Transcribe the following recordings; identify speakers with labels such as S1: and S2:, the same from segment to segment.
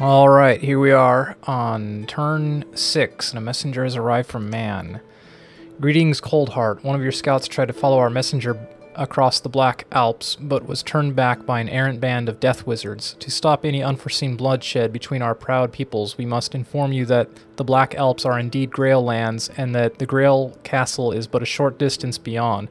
S1: Alright, here we are on turn 6, and a messenger has arrived from man. Greetings, Coldheart. One of your scouts tried to follow our messenger across the Black Alps, but was turned back by an errant band of death wizards. To stop any unforeseen bloodshed between our proud peoples, we must inform you that the Black Alps are indeed Grail lands, and that the Grail castle is but a short distance beyond.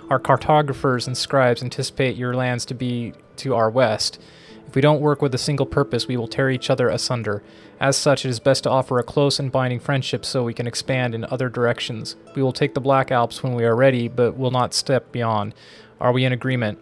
S1: Our cartographers and scribes anticipate your lands to be to our west. If we don't work with a single purpose, we will tear each other asunder. As such, it is best to offer a close and binding friendship so we can expand in other directions. We will take the Black Alps when we are ready, but will not step beyond. Are we in agreement?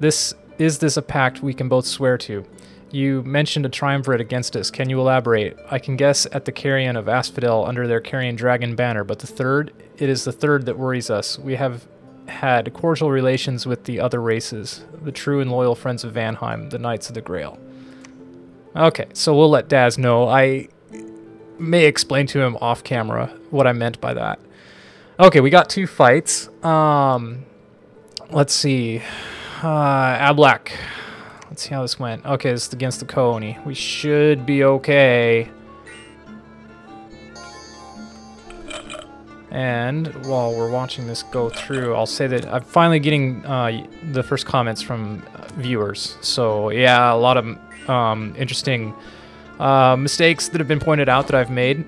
S1: Is this a pact we can both swear to? You mentioned a triumvirate against us. Can you elaborate? I can guess at the carrion of Asphodel under their carrion dragon banner, but it is the third that worries us. We have had cordial relations with the other races, the true and loyal friends of Vanheim, the Knights of the Grail. Okay, so we'll let Daz know. I may explain to him off camera what I meant by that. Okay, we got 2 fights. Let's see. Ablak. Let's see how this went. Okay, this is against the Coney. We should be okay. And while we're watching this go through, I'll say that I'm finally getting the first comments from viewers. So yeah, a lot of interesting mistakes that have been pointed out that I've made.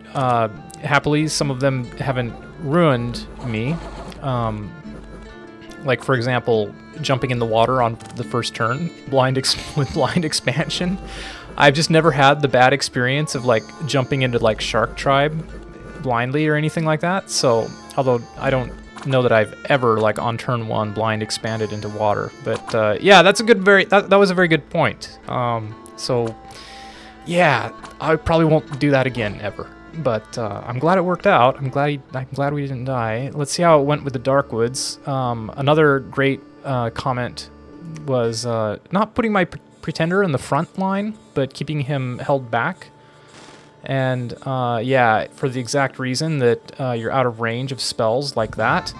S1: Happily, some of them haven't ruined me. Like, for example, jumping in the water on the first turn with blind expansion. I've just never had the bad experience of like jumping into like Shark Tribe blindly or anything like that. So although I don't know that I've ever like on turn 1 blind expanded into water, but yeah, that's a good that was a very good point. So yeah, I probably won't do that again ever, but I'm glad it worked out. I'm glad we didn't die. Let's see how it went with the Darkwoods. Another great comment was not putting my pretender in the front line, but keeping him held back. And yeah, for the exact reason that you're out of range of spells like that.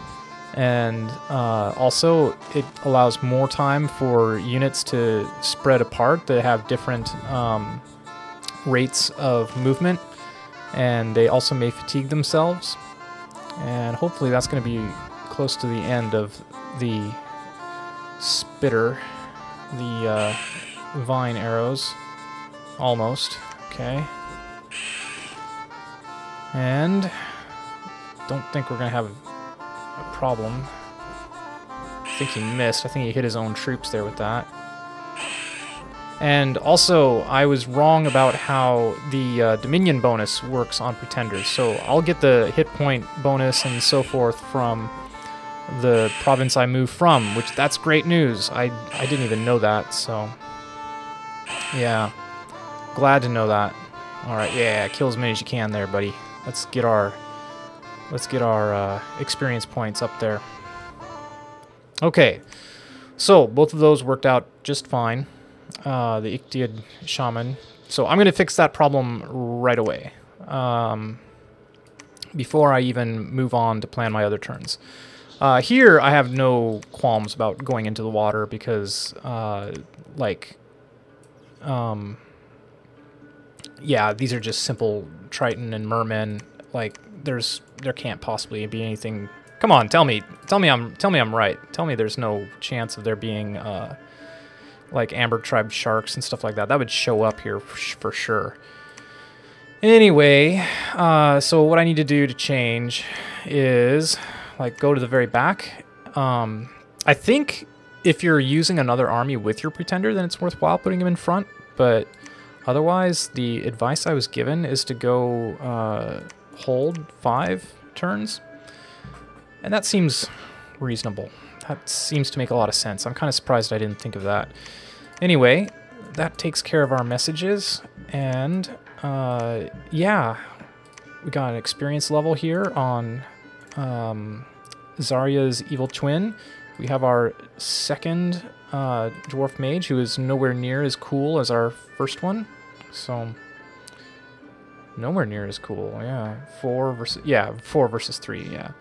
S1: And also, it allows more time for units to spread apart that have different rates of movement. And they also may fatigue themselves. And hopefully that's going to be close to the end of the spitter, the vine arrows. Almost. Okay. And don't think we're going to have a problem. I think he missed. I think he hit his own troops there with that. And also, I was wrong about how the Dominion bonus works on Pretenders. So I'll get the hit point bonus and so forth from the province I move from, which that's great news. I didn't even know that, so yeah. Glad to know that. Alright, yeah, kill as many as you can there, buddy. Let's get our experience points up there. Okay, so both of those worked out just fine. The Ichthyid Shaman. So I'm going to fix that problem right away. Before I even move on to plan my other turns. Here I have no qualms about going into the water because, yeah, these are just simple Triton and Mermen. Like, there can't possibly be anything. Come on, tell me I'm right. Tell me there's no chance of there being like Amber Tribe sharks and stuff like that. That would show up here for sure. Anyway, so what I need to do to change is like go to the very back. I think if you're using another army with your Pretender, then it's worthwhile putting him in front, but otherwise, the advice I was given is to go hold 5 turns, and that seems reasonable. That seems to make a lot of sense. I'm kind of surprised I didn't think of that. Anyway, that takes care of our messages, and yeah, we got an experience level here on Zarya's evil twin. We have our second dwarf mage, who is nowhere near as cool as our first one. So nowhere near as cool. Yeah, 4 versus 3. Yeah,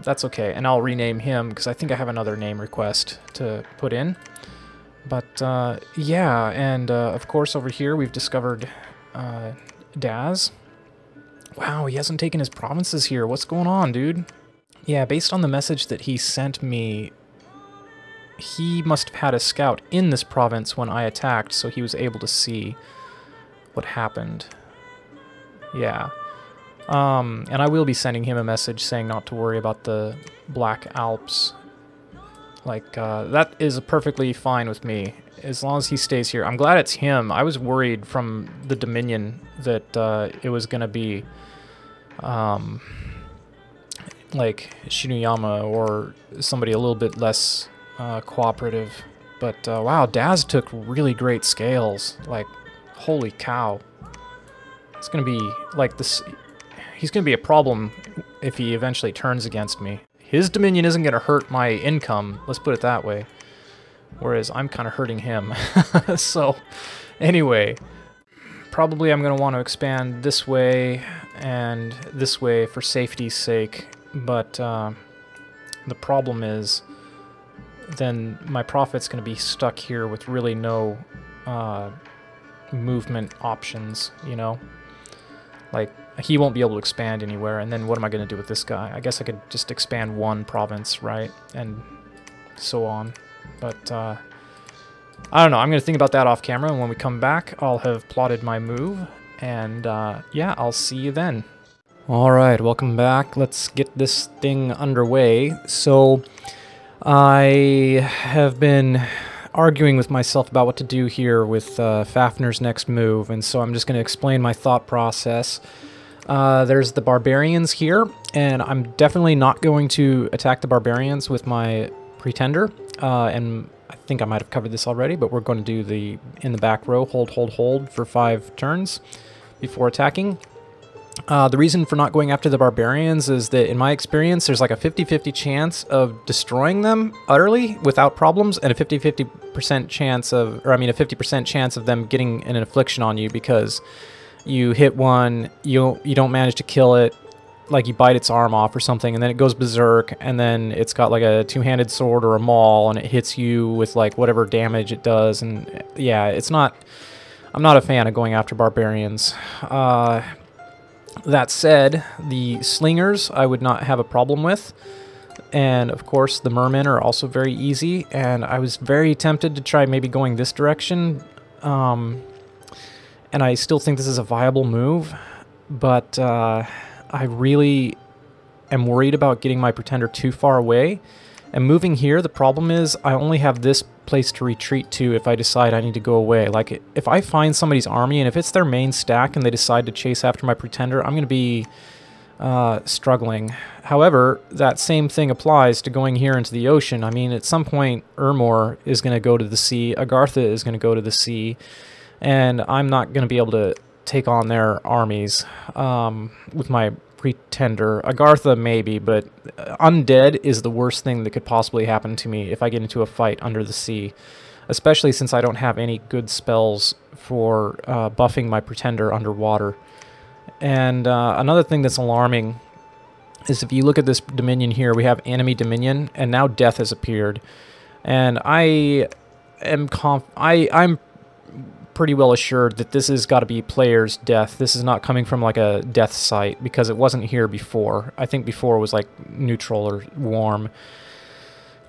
S1: that's okay. And I'll rename him because I think I have another name request to put in. But, yeah, and, of course, over here we've discovered, Daz. Wow, he hasn't taken his provinces here. What's going on, dude? Yeah, based on the message that he sent me, he must have had a scout in this province when I attacked, so he was able to see what happened. Yeah. And I will be sending him a message saying not to worry about the Black Alps. Like, that is perfectly fine with me, as long as he stays here. I'm glad it's him. I was worried from the Dominion that it was going to be, like, Shinuyama or somebody a little bit less cooperative. But, wow, Daz took really great scales. Like, holy cow. It's going to be, like, this... He's going to be a problem if he eventually turns against me. His Dominion isn't going to hurt my income, let's put it that way. Whereas I'm kind of hurting him. So, anyway, probably I'm going to want to expand this way and this way for safety's sake. But the problem is then my profit's going to be stuck here with really no movement options, you know? Like, he won't be able to expand anywhere, and then what am I going to do with this guy? I guess I could just expand one province, right? And so on. But, I don't know. I'm going to think about that off camera, and when we come back, I'll have plotted my move, and, yeah, I'll see you then. Alright, welcome back. Let's get this thing underway. So, I have been arguing with myself about what to do here with Fafner's next move, and so I'm just going to explain my thought process. There's the barbarians here, and I'm definitely not going to attack the barbarians with my pretender, and I think I might have covered this already, but we're going to do the in the back row, hold for 5 turns before attacking. The reason for not going after the barbarians is that, in my experience, there's like a 50-50 chance of destroying them utterly without problems, and a 50% chance of, or I mean a 50% chance of them getting an affliction on you because you hit one, you don't manage to kill it, like you bite its arm off or something, and then it goes berserk, and then it's got like a two-handed sword or a maul, and it hits you with like whatever damage it does, and yeah, it's not, I'm not a fan of going after barbarians. That said, the slingers I would not have a problem with, and of course the mermen are also very easy, and I was very tempted to try maybe going this direction, and I still think this is a viable move, but I really am worried about getting my pretender too far away, and moving here, the problem is I only have this place to retreat to if I decide I need to go away. Like, if I find somebody's army, and if it's their main stack and they decide to chase after my pretender, I'm going to be struggling. However, that same thing applies to going here into the ocean. I mean, at some point, Ermor is going to go to the sea, Agartha is going to go to the sea, and I'm not going to be able to take on their armies with my pretender. Agartha maybe, but undead is the worst thing that could possibly happen to me if I get into a fight under the sea, especially since I don't have any good spells for buffing my pretender underwater. And another thing that's alarming is if you look at this dominion here, we have enemy dominion, and now death has appeared. And I'm pretty well assured that this has got to be player's death. This is not coming from like a death site, because it wasn't here before. I think before it was like neutral or warm.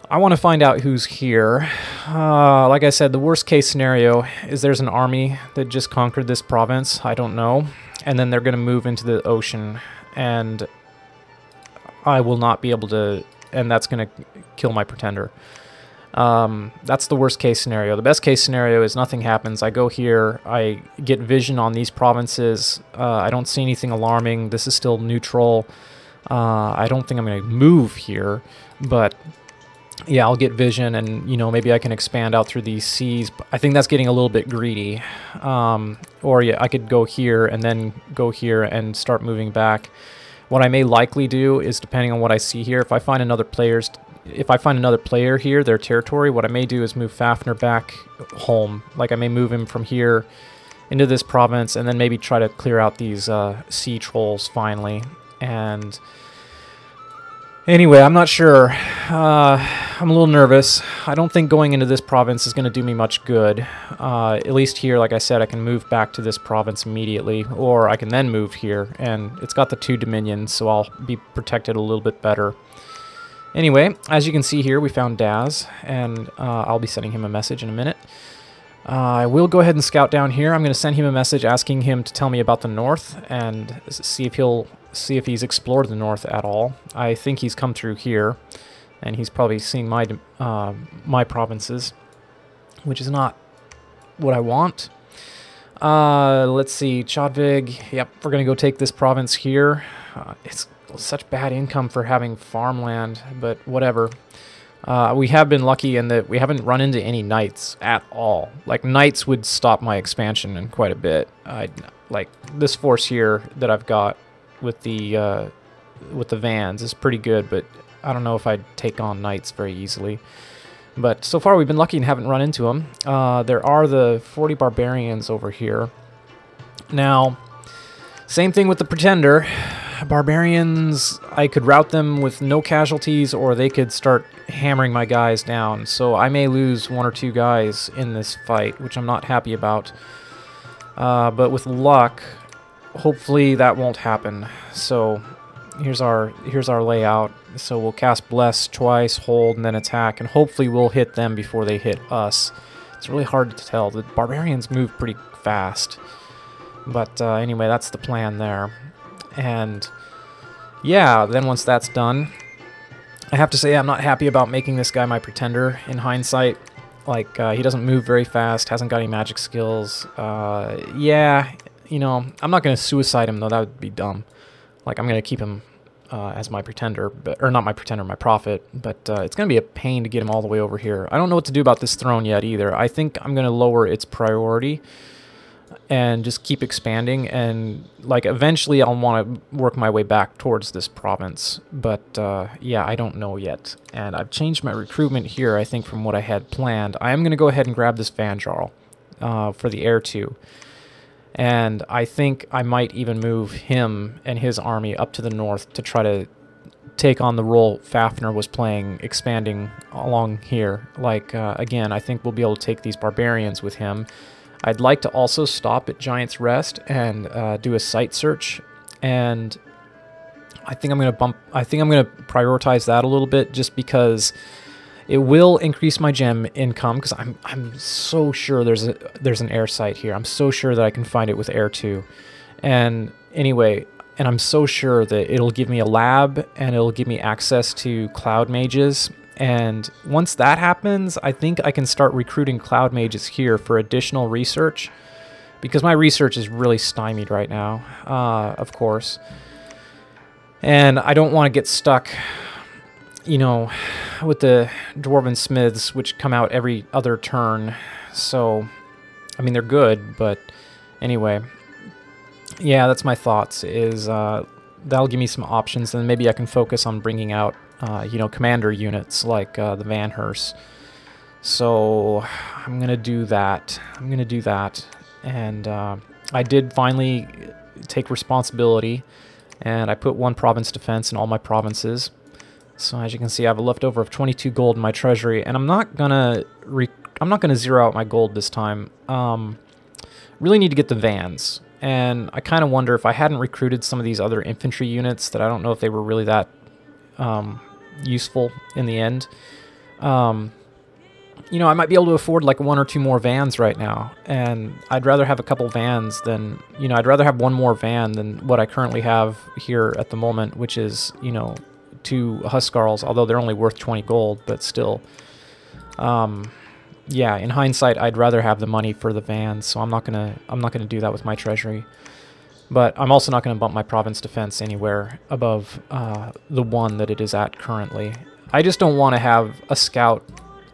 S1: I want to find out who's here. Like I said, the worst case scenario is there's an army that just conquered this province. I don't know. And then they're going to move into the ocean, and I will not be able to, and that's going to kill my pretender. That's the worst case scenario. The best case scenario is nothing happens. I go here, I get vision on these provinces. I don't see anything alarming. This is still neutral. I don't think I'm going to move here, but yeah, I'll get vision, and you know, maybe I can expand out through these seas. I think that's getting a little bit greedy. Or yeah, I could go here and then go here and start moving back. What I may likely do is, depending on what I see here, if I find another player here, their territory, what I may do is move Fafner back home. Like, I may move him from here into this province, and then maybe try to clear out these sea trolls finally. And Anyway, I'm not sure. I'm a little nervous. I don't think going into this province is going to do me much good. At least here, like I said, I can move back to this province immediately, or I can then move here, and it's got the 2 dominions, so I'll be protected a little bit better. Anyway, as you can see here, we found Daz, and I'll be sending him a message in a minute. I will go ahead and scout down here. I'm going to send him a message asking him to tell me about the north and see if he's explored the north at all. I think he's come through here, and he's probably seeing my my provinces, which is not what I want. Let's see, Chadvig. Yep, we're going to go take this province here. It's such bad income for having farmland, but whatever. We have been lucky in that we haven't run into any knights at all. Like, knights would stop my expansion in quite a bit. Like, this force here that I've got with the vans is pretty good, but I don't know if I'd take on knights very easily. But so far we've been lucky and haven't run into them. There are the 40 barbarians over here. Now, same thing with the Pretender. Barbarians, I could rout them with no casualties, or they could start hammering my guys down. So I may lose 1 or 2 guys in this fight, which I'm not happy about. But with luck, hopefully that won't happen. So here's our layout. So we'll cast Bless twice, hold, and then attack, and hopefully we'll hit them before they hit us. It's really hard to tell. The barbarians move pretty fast. But anyway, that's the plan there. And yeah, then once that's done, I have to say I'm not happy about making this guy my Pretender in hindsight. Like, he doesn't move very fast, hasn't got any magic skills. Yeah, you know, I'm not going to suicide him, though. That would be dumb. Like, I'm going to keep him as my Pretender, or not my Pretender, my Prophet. But it's going to be a pain to get him all the way over here. I don't know what to do about this throne yet either. I think I'm going to lower its priority and just keep expanding, and like eventually I'll want to work my way back towards this province, but yeah, I don't know yet. And I've changed my recruitment here, I think, from what I had planned. I am going to go ahead and grab this Vanjarl for the Heir 2, and I think I might even move him and his army up to the north to try to take on the role Fafnir was playing, expanding along here. Like, again, I think we'll be able to take these barbarians with him. I'd like to also stop at Giant's Rest and do a site search, and I think I'm going to prioritize that a little bit, just because it will increase my gem income, because I'm so sure there's an air site here. I'm so sure that I can find it with Air 2. And anyway, and I'm so sure that it'll give me a lab and it'll give me access to cloud mages. And once that happens, I think I can start recruiting cloud mages here for additional research, because my research is really stymied right now, of course. And I don't want to get stuck, you know, with the Dwarven Smiths, which come out every other turn. So, I mean, they're good, but anyway. Yeah, that's my thoughts, is that'll give me some options, and maybe I can focus on bringing out you know, commander units like the Van Hers. So I'm gonna do that. And I did finally take responsibility, and I put 1 province defense in all my provinces. So as you can see, I have a leftover of 22 gold in my treasury, and I'm not gonna zero out my gold this time. Really need to get the Vans, and I kind of wonder if I hadn't recruited some of these other infantry units, that I don't know if they were really that useful in the end. You know, I might be able to afford like 1 or 2 more vans right now, and I'd rather have a couple vans than, you know, I'd rather have 1 more van than what I currently have here at the moment, which is, you know, 2 Huskarls, although they're only worth 20 gold, but still. Yeah, in hindsight, I'd rather have the money for the vans, so I'm not gonna do that with my treasury. But I'm also not going to bump my province defense anywhere above the 1 that it is at currently. I just don't want to have a scout.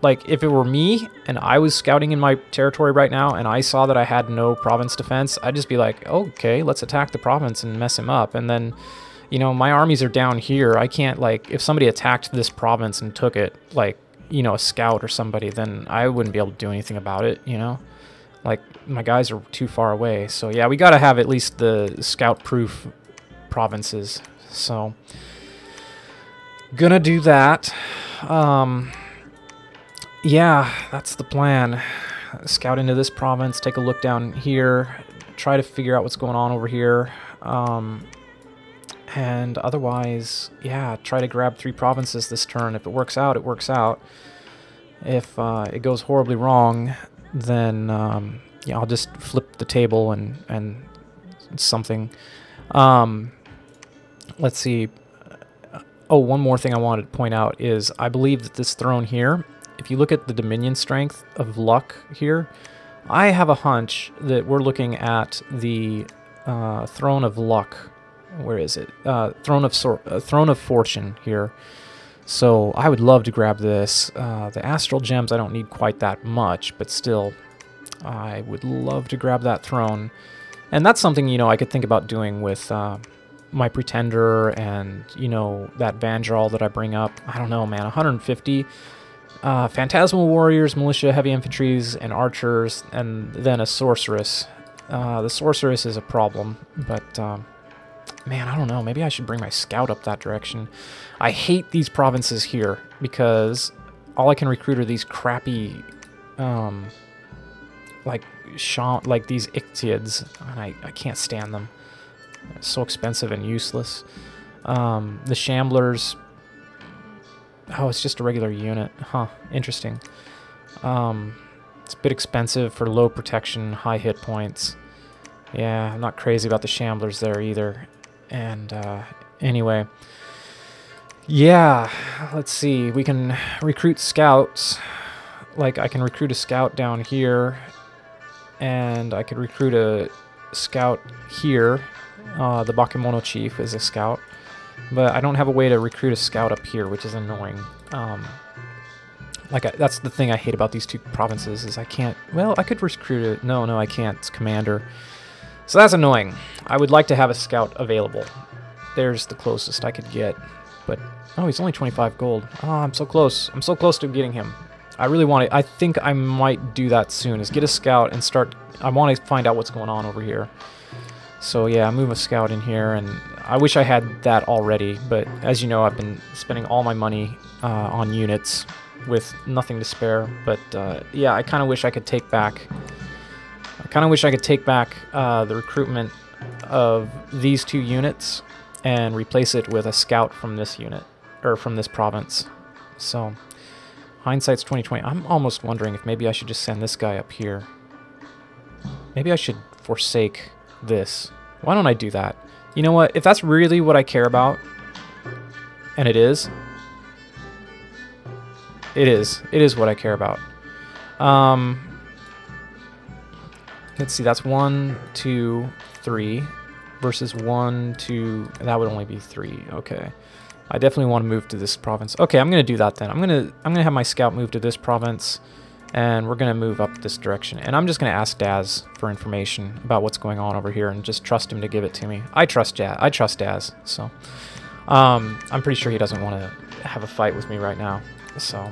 S1: Like, if it were me and I was scouting in my territory right now and I saw that I had no province defense, I'd just be like, okay, let's attack the province and mess him up. And then, you know, my armies are down here. I can't, like, if somebody attacked this province and took it, like, you know, a scout or somebody, then I wouldn't be able to do anything about it, you know? Like, my guys are too far away. So yeah, we gotta have at least the scout-proof provinces. So Gonna do that. Yeah, that's the plan. Scout into this province, take a look down here, try to figure out what's going on over here. And otherwise, yeah, try to grab 3 provinces this turn. If it works out, it works out. If it goes horribly wrong, then yeah, I'll just flip the table and something. Let's see. Oh, one more thing I wanted to point out is I believe that this throne here, if you look at the Dominion strength of luck here, I have a hunch that we're looking at the throne of luck. Where is it? Throne of fortune here. So I would love to grab this. The astral gems I don't need quite that much, but still, I would love to grab that throne. And that's something, you know, I could think about doing with my Pretender and, you know, that Vandral that I bring up. I don't know, man, 150. Phantasmal Warriors, Militia, Heavy Infantries, and Archers, and then a Sorceress. The Sorceress is a problem, but, man, I don't know. Maybe I should bring my Scout up that direction. I hate these provinces here, because all I can recruit are these crappy, like these Ictiids, and I can't stand them. It's so expensive and useless. The Shamblers... Oh, it's just a regular unit. Huh, interesting. It's a bit expensive for low protection, high hit points. Yeah, I'm not crazy about the Shamblers there either. And, anyway. Yeah, let's see. We can recruit scouts. Like, I can recruit a scout down here. And I could recruit a scout here. The Bakemono Chief is a scout. But I don't have a way to recruit a scout up here, which is annoying. That's the thing I hate about these 2 provinces, is I can't... Well, I could recruit it. No, I can't. It's commander. So that's annoying. I would like to have a scout available. There's the closest I could get. But, oh, he's only 25 gold. Oh, I'm so close. I'm so close to getting him. I really want to... I think I might do that soon, is get a scout and start... I want to find out what's going on over here. So yeah, move a scout in here, and I wish I had that already, but as you know, I've been spending all my money on units with nothing to spare. But yeah, I kind of wish I could take back... the recruitment of these 2 units and replace it with a scout from this unit, or from this province. So, hindsight's 2020. I'm almost wondering if maybe I should just send this guy up here. Maybe I should forsake this. Why don't I do that? You know what? If that's really what I care about, and it is what I care about. Let's see, that's 1, 2, 3 versus 1, 2. That would only be 3. Okay. I definitely want to move to this province. Okay, I'm gonna do that then. I'm gonna have my scout move to this province, and we're gonna move up this direction. And I'm just gonna ask Daz for information about what's going on over here, and just trust him to give it to me. I trust Daz. So, I'm pretty sure he doesn't want to have a fight with me right now. So,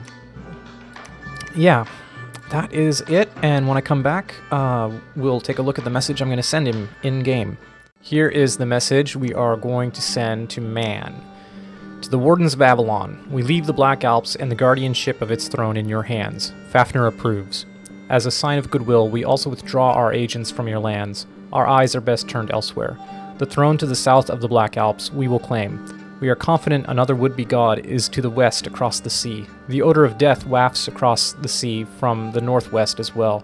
S1: yeah, that is it. And when I come back, we'll take a look at the message I'm gonna send him in game. Here is the message we are going to send to Man. To the Wardens of Avalon, we leave the Black Alps and the guardianship of its throne in your hands. Fafnir approves. As a sign of goodwill, we also withdraw our agents from your lands. Our eyes are best turned elsewhere. The throne to the south of the Black Alps we will claim. We are confident another would-be god is to the west across the sea. The odor of death wafts across the sea from the northwest as well.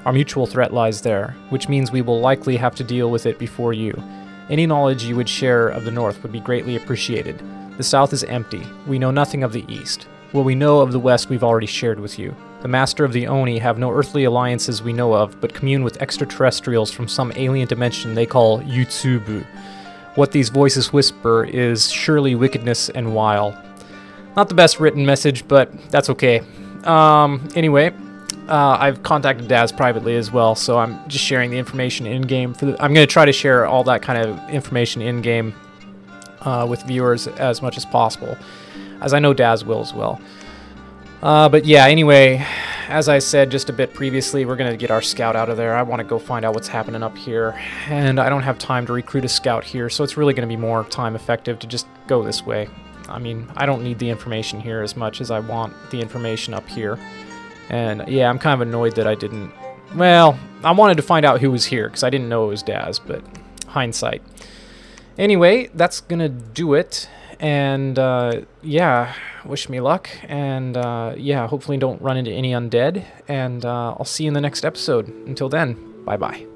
S1: Our mutual threat lies there, which means we will likely have to deal with it before you. Any knowledge you would share of the north would be greatly appreciated. The south is empty. We know nothing of the east. What we know of the west we've already shared with you. The master of the Oni have no earthly alliances we know of, but commune with extraterrestrials from some alien dimension they call Yutsubu. What these voices whisper is surely wickedness and wile. Not the best written message, but that's okay. Anyway, I've contacted Daz privately as well, so I'm just sharing the information in-game. I'm going to try to share all that kind of information in-game with viewers as much as possible, as I know Daz will as well. But yeah, anyway, as I said just a bit previously, we're going to get our scout out of there. I want to go find out what's happening up here, and I don't have time to recruit a scout here, so it's really going to be more time effective to just go this way. I mean, I don't need the information here as much as I want the information up here. And yeah, I'm kind of annoyed that I didn't... Well, I wanted to find out who was here, because I didn't know it was Daz, but hindsight. Anyway, that's gonna do it. And yeah, wish me luck. And yeah, hopefully don't run into any undead. And I'll see you in the next episode. Until then, bye-bye.